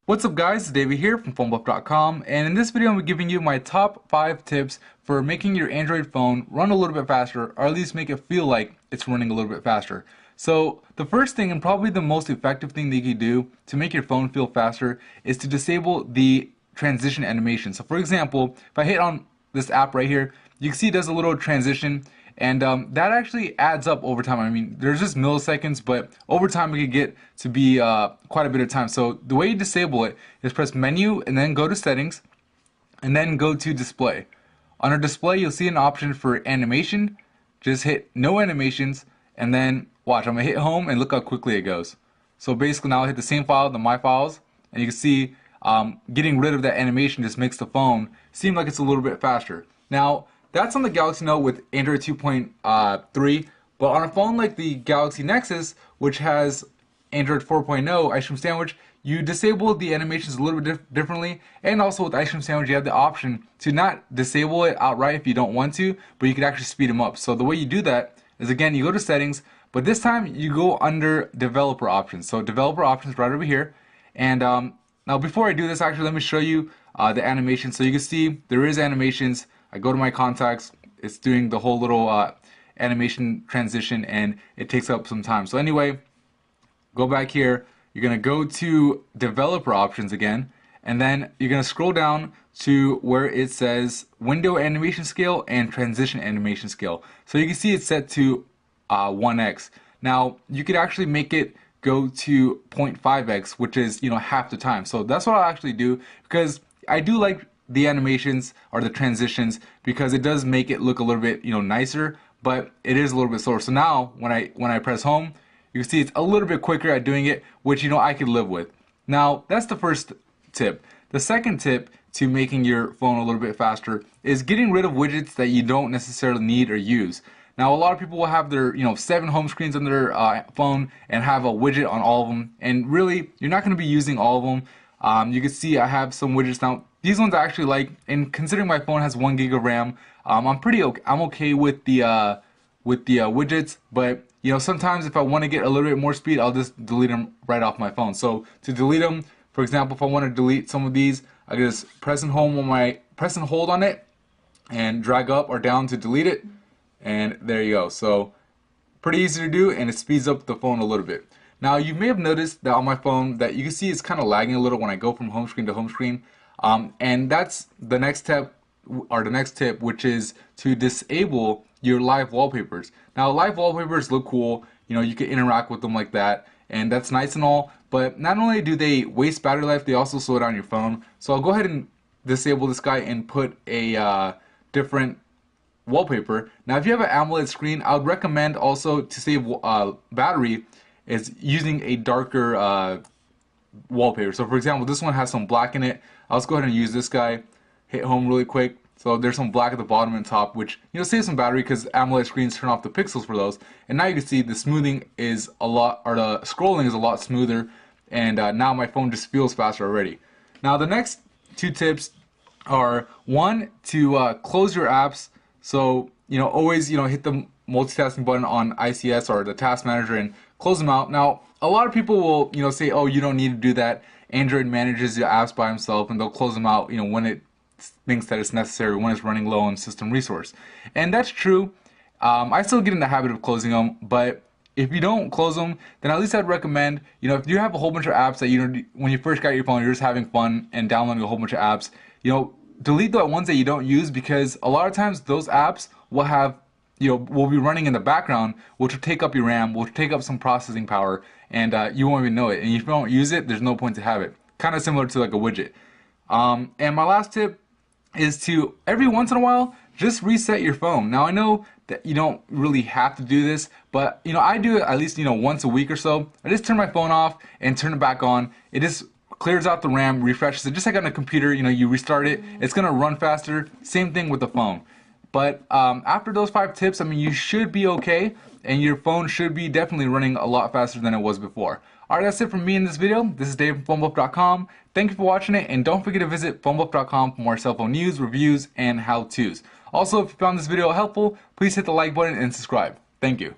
What's up guys, it's David here from PhoneBuff.com, and in this video I'm giving you my top 5 tips for making your Android phone run a little bit faster, or at least make it feel like it's running a little bit faster. So the first thing, and probably the most effective thing that you can do to make your phone feel faster, is to disable the transition animation. So for example, if I hit on this app right here, you can see it does a little transition, and that actually adds up over time. I mean, there's just milliseconds, but over time it could get to be quite a bit of time. So the way you disable it is press menu and then go to settings and then go to display. Under display, you'll see an option for animation. Just hit no animations and then watch. I'm gonna hit home and look how quickly it goes. So basically now I hit the same file, the My Files, and you can see getting rid of that animation just makes the phone seem like it's a little bit faster. Now, that's on the Galaxy Note with Android 2.3, but on a phone like the Galaxy Nexus, which has Android 4.0 Ice Cream Sandwich, you disable the animations a little bit differently, and also with Ice Cream Sandwich you have the option to not disable it outright if you don't want to, but you can actually speed them up. So the way you do that is, again, you go to settings, but this time you go under developer options. So developer options right over here, and now before I do this, actually let me show you the animation. So you can see there is animations. I go to my contacts, it's doing the whole little animation transition, and it takes up some time. So anyway, go back here, you're going to go to developer options again, and then you're going to scroll down to where it says window animation scale and transition animation scale. So you can see it's set to 1x. Now you could actually make it go to 0.5x, which is, half the time. So that's what I'll actually do, because I do like the animations or the transitions, because it does make it look a little bit nicer, but it is a little bit slower. So now when I press home, you can see it's a little bit quicker at doing it, which I could live with. Now that's the first tip. The second tip to making your phone a little bit faster is getting rid of widgets that you don't necessarily need or use. Now a lot of people will have their 7 home screens on their phone and have a widget on all of them, and really you're not going to be using all of them. You can see I have some widgets now. These ones I actually like, and considering my phone has 1 gig of RAM, I'm okay with the widgets. But sometimes if I want to get a little bit more speed, I'll just delete them right off my phone. So to delete them, for example, if I want to delete some of these, I can just press and hold on it, and drag up or down to delete it, and there you go. So pretty easy to do, and it speeds up the phone a little bit. Now you may have noticed that on my phone that you can see it's kind of lagging a little when I go from home screen to home screen. And that's the next step, or the next tip, which is to disable your live wallpapers. Now live wallpapers look cool, you can interact with them like that, and that's nice and all, but not only do they waste battery life, they also slow down your phone. So I'll go ahead and disable this guy and put a different wallpaper. Now if you have an AMOLED screen, I would recommend also to save battery is using a darker wallpaper. So for example, this one has some black in it. I'll just go ahead and use this guy, hit home really quick. So there's some black at the bottom and top, which saves some battery because AMOLED screens turn off the pixels for those. And now you can see the smoothing is a lot, or the scrolling is a lot smoother, and now my phone just feels faster already. Now the next 2 tips are, one, to close your apps. So always hit the multitasking button on ICS or the task manager and close them out. Now a lot of people will say, oh, you don't need to do that. Android manages your apps by himself, and they'll close them out when it thinks that it's necessary, when it's running low on system resource. And that's true. I still get in the habit of closing them, but if you don't close them, then at least I'd recommend, if you have a whole bunch of apps that when you first got your phone, you're just having fun and downloading a whole bunch of apps, delete the ones that you don't use, because a lot of times those apps will have will be running in the background, which will take up your RAM, which will take up some processing power, and you won't even know it. And if you don't use it, there's no point to have it. Kind of similar to like a widget. And my last tip is to, every once in a while, just reset your phone. Now I know that you don't really have to do this, but I do it at least once a week or so. I just turn my phone off and turn it back on. It just clears out the RAM, refreshes it, just like on a computer. You restart it, it's gonna run faster. Same thing with the phone. But after those 5 tips, you should be okay, and your phone should be definitely running a lot faster than it was before. Alright, that's it from me in this video. This is Dave from PhoneBuff.com. Thank you for watching it, and don't forget to visit PhoneBuff.com for more cell phone news, reviews, and how-tos. Also, if you found this video helpful, please hit the like button and subscribe. Thank you.